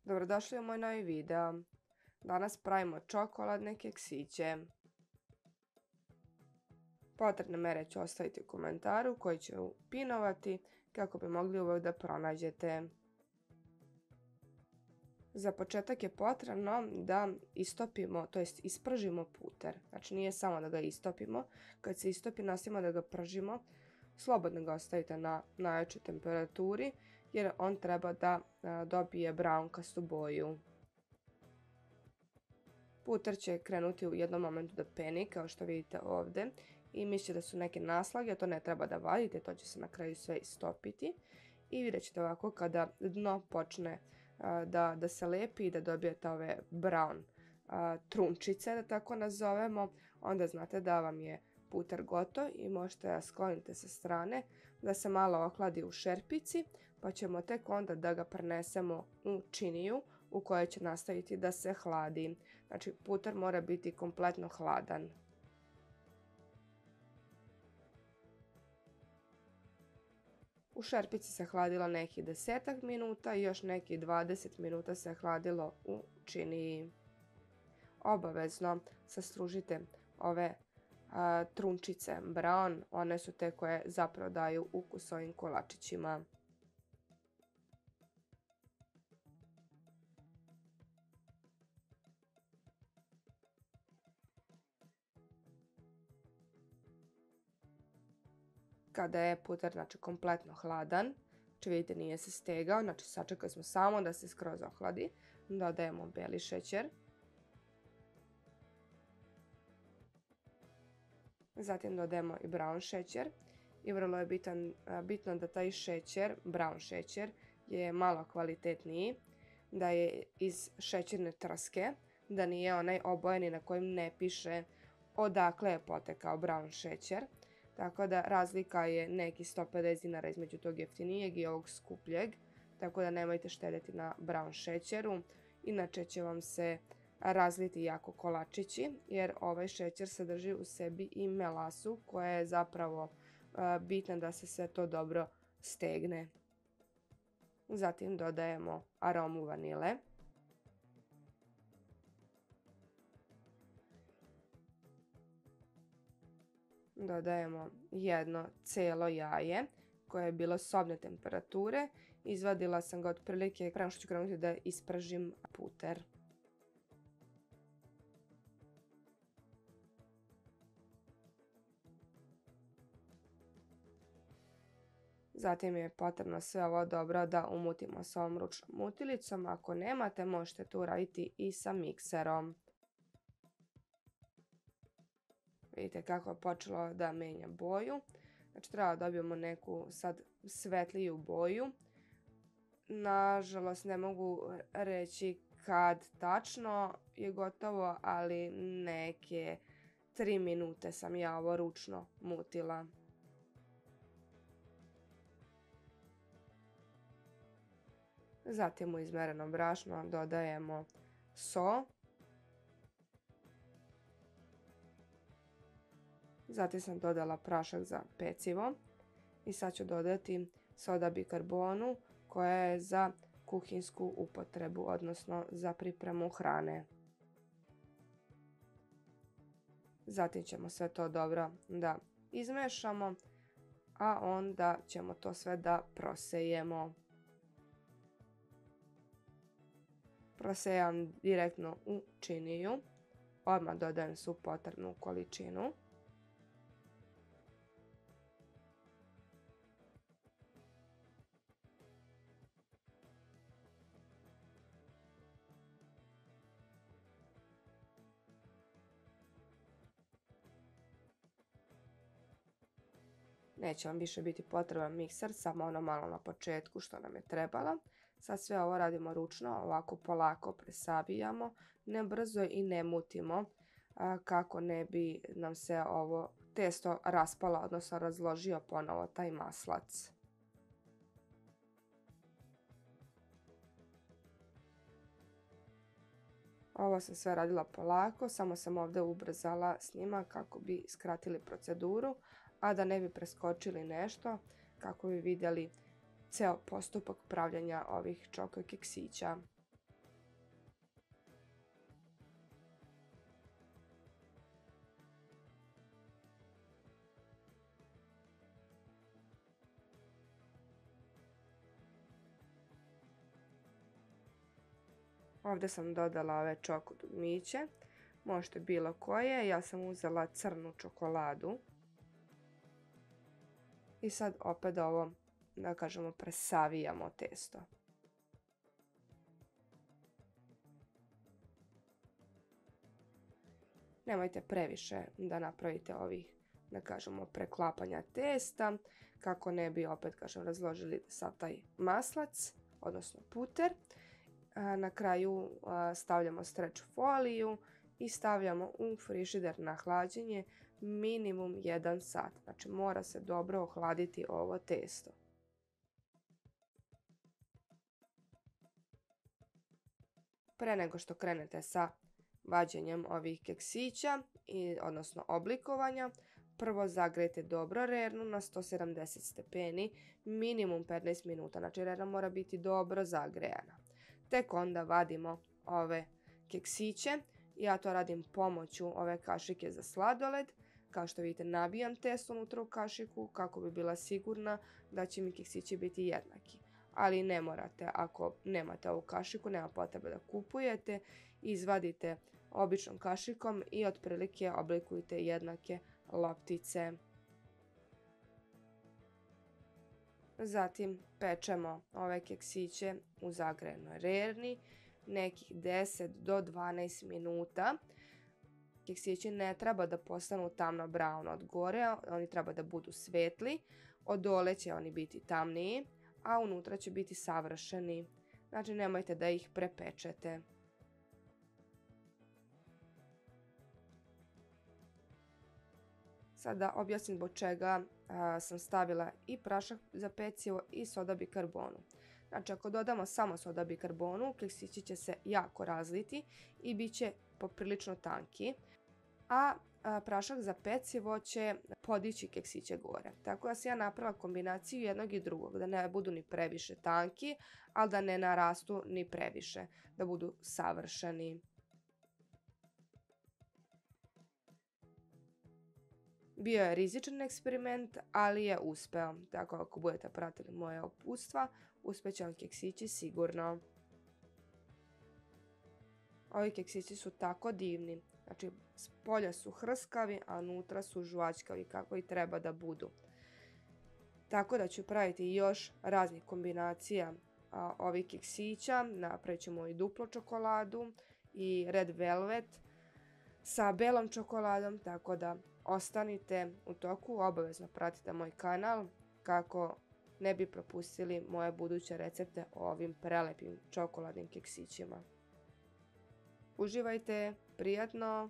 Dobrodošli u moj novi video. Danas pravimo čokoladne keksiće. Potrebne mere ću ostaviti u komentaru koji ću pinovati kako bi mogli uvijek da pronađete. Za početak je potrebno da istopimo, to jest ispržimo puter. Znači nije samo da ga istopimo. Kad se istopi nastavimo da ga pržimo. Slobodno ga ostavite na najjačoj temperaturi jer on treba da dobije braunkastu boju. Puter će krenuti u jednom momentu da peni kao što vidite ovdje i mislite da su neke naslage, to ne treba da vadite, to će se na kraju sve istopiti. I vidjet ćete ovako kada dno počne da se lepi i da dobijete ove brown trunčice, da tako nazovemo, onda znate da vam je puter gotov i možete da sklonite sa strane da se malo ohladi u šerpici, pa ćemo tek onda da ga prenesemo u činiju u kojoj će nastaviti da se hladi. Znači puter mora biti kompletno hladan. U šerpici se hladilo nekih 10 minuta i još nekih 20 minuta se hladilo u činiji. Obavezno sastružite ove trunčice brown, one su te koje zapravo daju ukus ovim kolačićima. Kada je puter kompletno hladan, znači vidite nije se stegao, znači sačekali smo samo da se skroz ohladi, dodajemo beli šećer. Zatim dodajemo i brown šećer i vrlo je bitno da taj šećer, brown šećer, je malo kvalitetniji, da je iz šećerne trske, da nije onaj obojeni na kojem ne piše odakle je potekao brown šećer. Tako da razlika je neki 150 dinara između tog jeftinijeg i ovog skupljeg, tako da nemojte štedjeti na brown šećeru, inače će vam se razliti jako kolačići jer ovaj šećer sadrži u sebi i melasu koja je zapravo bitna da se sve to dobro stegne. Zatim dodajemo aromu vanile. Dodajemo jedno cijelo jaje koje je bilo sobne temperature. Izvadila sam ga otprilike prema što ću krenuti da ispržim puter. Zatim je potrebno sve ovo dobro da umutimo s ovom ručnom mutilicom. Ako nemate, možete to uraditi i sa mikserom. Vidite kako je počelo da menja boju. Znači treba da dobijemo neku sad svetliju boju. Nažalost ne mogu reći kad tačno je gotovo, ali neke 3 minute sam ja ovo ručno mutila. Zatim u izmereno brašno dodajemo so. Zatim sam dodala prašak za pecivo i sad ću dodati soda bikarbonu koja je za kuhinsku upotrebu, odnosno za pripremu hrane. Zatim ćemo sve to dobro da izmešamo, a onda ćemo to sve da prosejemo. Prosejam direktno u činiju, odmah dodajem svu potrebnu količinu. Neće vam više biti potreban mikser, samo ono malo na početku što nam je trebalo. Sad sve ovo radimo ručno, ovako polako presabijamo, ne brzo i ne mutimo kako ne bi nam se ovo testo raspalo, odnosno razložio ponovo taj maslac. Ovo sam sve radila polako, samo sam ovdje ubrzala s njima kako bi skratili proceduru, a da ne bi preskočili nešto, kako bi vidjeli ceo postupak pravljanja ovih čoko keksića. Ovdje sam dodala ove čoko dugmiće. Možete bilo koje. Ja sam uzela crnu čokoladu. I sad opet ovo, da kažemo, presavijamo testo. Nemojte previše da napravite ovih, da kažemo, preklapanja testa, kako ne bi opet, kažem, razložili sav taj maslac, odnosno puter. Na kraju stavljamo stretch foliju i stavljamo u frižider na hlađenje minimum 1 sat. Znači mora se dobro ohladiti ovo testo. Pre nego što krenete sa vađenjem ovih keksića, odnosno oblikovanja, prvo zagrejte dobro rernu na 170 stepeni, minimum 15 minuta. Znači rerna mora biti dobro zagrejana. Tek onda vadimo ove keksiće. Ja to radim pomoću ove kašike za sladoled. Kao što vidite, nabijam testo unutra u kašiku kako bi bila sigurna da će mi keksići biti jednaki. Ali ne morate, ako nemate ovu kašiku, nema potrebe da kupujete. Izvadite običnom kašikom i otprilike oblikujte jednake loptice. Zatim pečemo ove keksiće u zagrejanoj rerni nekih 10 do 12 minuta. Keksići ne treba da postanu tamno brown od gore, oni treba da budu svetli. Od dole će oni biti tamniji, a unutra će biti savršeni. Znači nemojte da ih prepečete. Sada objasnim zbog čega sam stavila i prašak za pecivo i soda bikarbonu. Znači ako dodamo samo soda bikarbonu, keksići će se jako razliti i bit će poprilično tanki. A prašak za pecivo će podići keksiće gore. Tako da sam ja napravila kombinaciju jednog i drugog, da ne budu ni previše tanki, ali da ne narastu ni previše, da budu savršeni. Bio je rizičan eksperiment, ali je uspeo. Tako ako budete pratili moje uputstva, uspjeće vam keksići sigurno. Ovi keksići su tako divni. Znači, s polja su hrskavi, a unutra su žvačkavi kako i treba da budu. Tako da ću praviti još raznih kombinacija ovih keksića. Napravit ćemo i duplo čokoladu i red velvet sa belom čokoladom, tako da ostanite u toku, obavezno pratite moj kanal kako ne bi propustili moje buduće recepte o ovim prelepim čokoladnim keksićima. Uživajte, prijatno!